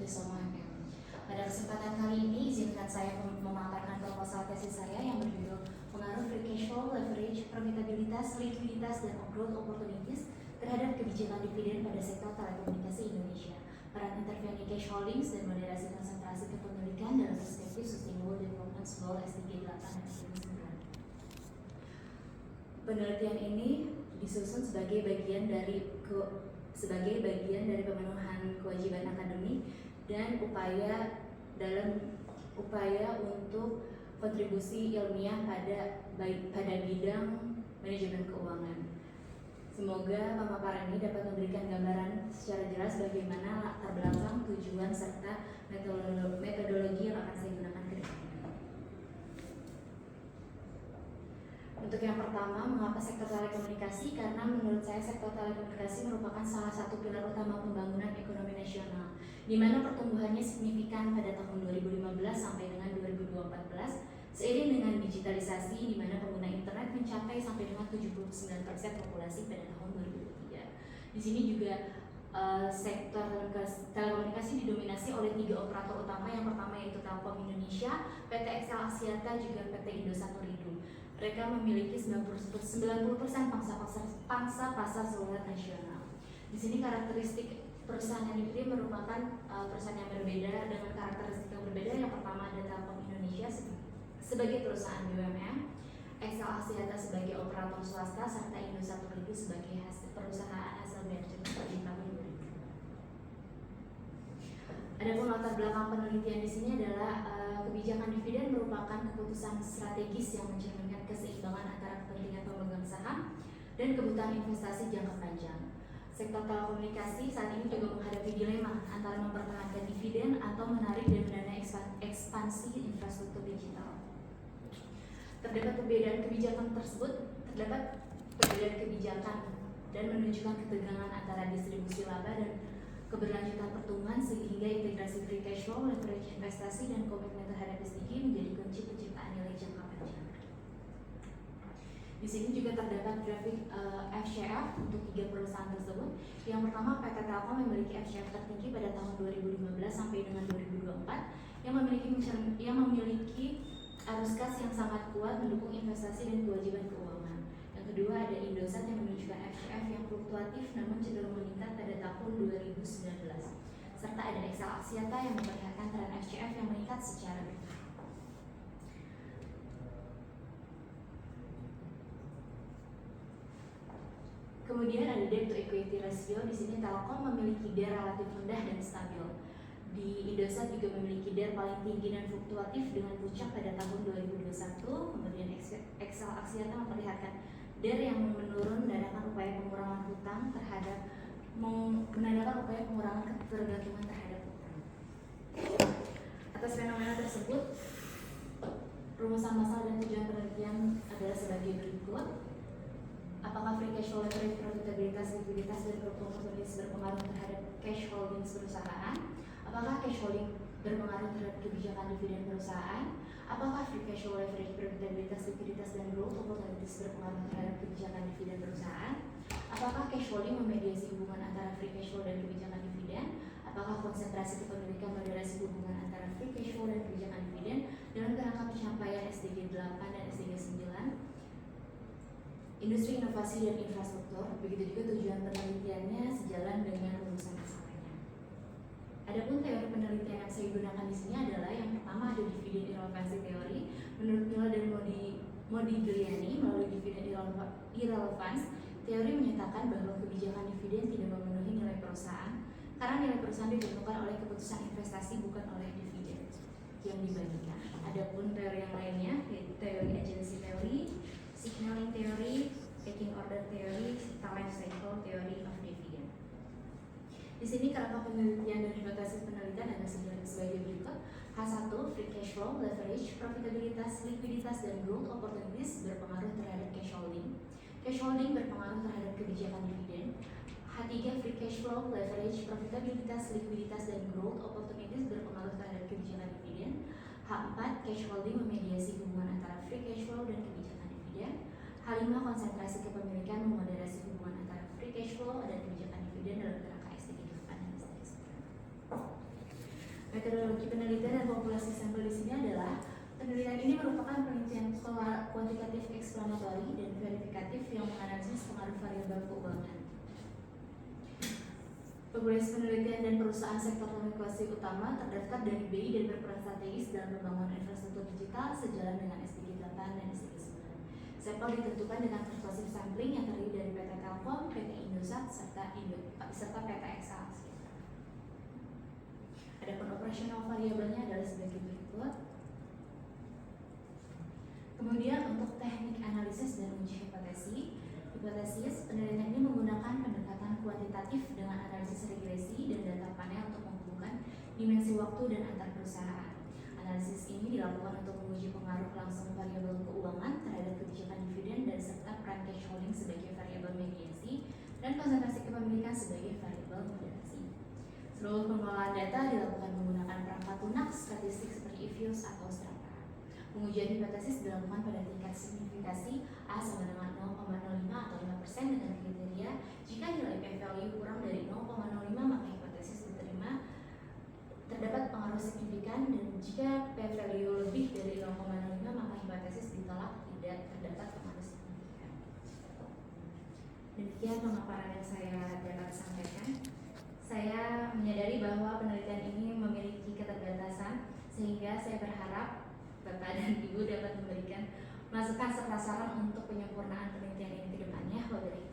bersama MM. Pada kesempatan kali ini, izinkan saya memaparkan proposal tesis saya yang berjudul Pengaruh Free Cash Flow, Leverage, Profitabilitas, Likuiditas, dan Growth Opportunities terhadap kebijakan dividen pada sektor telekomunikasi Indonesia, peran intervensi cash holdings dan moderasi konsentrasi kepemilikan dalam perspektif Sustainable Development Goal SDG 8 dan SDG 9. Penelitian ini disusun sebagai bagian dari pemenuhan kewajiban akademik dan upaya untuk kontribusi ilmiah pada bidang manajemen keuangan. Semoga pemaparan ini dapat memberikan gambaran secara jelas bagaimana latar belakang, tujuan, serta metodologi yang akan saya gunakan ke depan. Untuk yang pertama, mengapa sektor telekomunikasi? Karena menurut saya sektor telekomunikasi merupakan salah satu pilar utama pembangunan ekonomi nasional, di mana pertumbuhannya signifikan pada tahun 2015 sampai dengan 2014, seiring dengan digitalisasi di mana pengguna internet mencapai sampai dengan 79% populasi pada tahun 2003. Di sini juga sektor telekomunikasi didominasi oleh 3 operator utama. Yang pertama yaitu Telkom Indonesia, PT XL Axiata, juga PT Indosat Ooredoo. Mereka memiliki 90% pangsa pasar seluruh nasional. Di sini karakteristik perusahaan yang dipilih merupakan perusahaan yang berbeda dengan karakteristik yang berbeda. Yang pertama ada Telkom Indonesia sebagai perusahaan BUMN, XL Axiata sebagai operator swasta, serta Indosat Ooredoo sebagai perusahaan hasil merger di tahun 2000. Adapun latar belakang penelitian di sini adalah kebijakan dividen merupakan keputusan strategis yang mencerminkan keseimbangan antara kepentingan pemegang saham dan kebutuhan investasi jangka panjang. Sektor telekomunikasi saat ini juga menghadapi dilema antara mempertahankan dividen atau menarik dan mendanai ekspansi infrastruktur digital. Terdapat perbedaan kebijakan dan menunjukkan ketegangan antara distribusi laba dan keberlanjutan pertumbuhan, sehingga integrasi free cash flow, leverage investasi, dan komitmen terhadap SDG menjadi kunci penciptaan nilai jangka panjang. Di sini juga terdapat grafik FCF untuk 3 perusahaan tersebut. Yang pertama, PT Telkom memiliki FCF tertinggi pada tahun 2015 sampai dengan 2024 yang memiliki arus kas yang sangat kuat mendukung investasi dan kewajiban keuangan. Yang kedua ada Indosat yang menunjukkan FCF yang fluktuatif namun cenderung meningkat pada tahun 2019. Serta ada XL Axiata yang memperlihatkan tren FCF yang meningkat secara bertahap. Kemudian ada debt to equity ratio. Di sini Telkom memiliki DER relatif rendah dan stabil. Di Indosat juga memiliki DER paling tinggi dan fluktuatif dengan puncak pada tahun 2021. Kemudian XL Axiata memperlihatkan DER yang menurun menandakan upaya pengurangan hutang ketergantungan terhadap hutang. Atas fenomena tersebut, rumusan masalah dan tujuan penelitian adalah sebagai berikut. Apakah free cash flow, leverage, profitabilitas, likuiditas, dan growth opportunities berpengaruh terhadap cash holdings perusahaan? Apakah cash holding berpengaruh terhadap kebijakan dividen perusahaan? Apakah free cash flow, leverage, profitabilitas, likuiditas, dan growth opportunities berpengaruh terhadap kebijakan dividen perusahaan? Apakah cash holding memediasi hubungan antara free cash flow dan kebijakan dividen? Apakah konsentrasi kepemilikan moderasi hubungan antara free cash flow dan kebijakan dividen dalam kerangka pencapaian SDG 8 dan SDG 9? Industri, inovasi, dan infrastruktur. Begitu juga tujuan penelitiannya sejalan dengan rumusan masalahnya. Adapun teori penelitian yang saya gunakan di sini adalah yang pertama ada dividen irrelevancy teori. Menurut Miller dan Modigliani, melalui dividen irrelevance, teori menyatakan bahwa kebijakan dividen tidak memenuhi nilai perusahaan karena nilai perusahaan ditentukan oleh keputusan investasi, bukan oleh dividen yang dibagikan. Adapun teori yang lainnya yaitu teori agency teori, signaling theory, pecking order theory, serta life cycle theory of dividend. Di sini kerangka penelitian dan hipotesis penelitian ada sebagai berikut. H1, free cash flow, leverage, profitabilitas, likuiditas, dan growth opportunities berpengaruh terhadap cash holding. Cash holding berpengaruh terhadap kebijakan dividen. H3, free cash flow, leverage, profitabilitas, likuiditas, dan growth opportunities berpengaruh terhadap kebijakan dividen. H4, cash holding memediasi hubungan antara free cash flow dan kebijakan dividen. H5, konsentrasi kepemilikan memoderasi hubungan antara free cash flow dan kebijakan dividen dalam kerangka SDG 8 dan SDG 9. Metodologi penelitian dan populasi sampel di sini adalah penelitian ini merupakan penelitian kuantitatif eksplanatori dan verifikatif yang menganalisis pengaruh variabel keuangan. Populasi penelitian dan perusahaan sektor komunikasi utama terdaftar dari BI dan berperan strategis dalam pembangunan infrastruktur digital sejalan dengan SDG 8 dan SDG 9. Sampel ditentukan dengan persuasif sampling yang terdiri dari PT Telkom, PT Indosat, serta PT Exal. Adapun operasional variabelnya adalah sebagai berikut. Kemudian untuk teknik analisis dan uji hipotesis, penelitian ini menggunakan pendekatan kuantitatif dengan analisis regresi dan data panel untuk menghubungkan dimensi waktu dan antar perusahaan. Analisis ini dilakukan untuk menguji pengaruh langsung variabel keuangan terhadap kebijakan dividen dan serta peran cash holding sebagai variabel mediasi dan konsentrasi kepemilikan sebagai variabel moderasi. Seluruh pengelolaan data dilakukan menggunakan perangkat lunak statistik seperti EVIOS atau Strata. Pengujian hipotesis dilakukan pada tingkat signifikasi A sama dengan 0,05 atau 5% dengan kriteria jika nilai p-value kurang dari 0,05 maka hipotesis diterima terdapat pengaruh signifikan, dan jika p-value lebih dari 0,05 maka hipotesis ditolak tidak terdapat pengaruh signifikan. Demikian pemaparan yang saya dapat sampaikan. Saya menyadari bahwa penelitian ini memiliki keterbatasan, sehingga saya berharap Bapak dan Ibu dapat memberikan masukan serta saran untuk penyempurnaan penelitian ini ke depannya. Wabillahi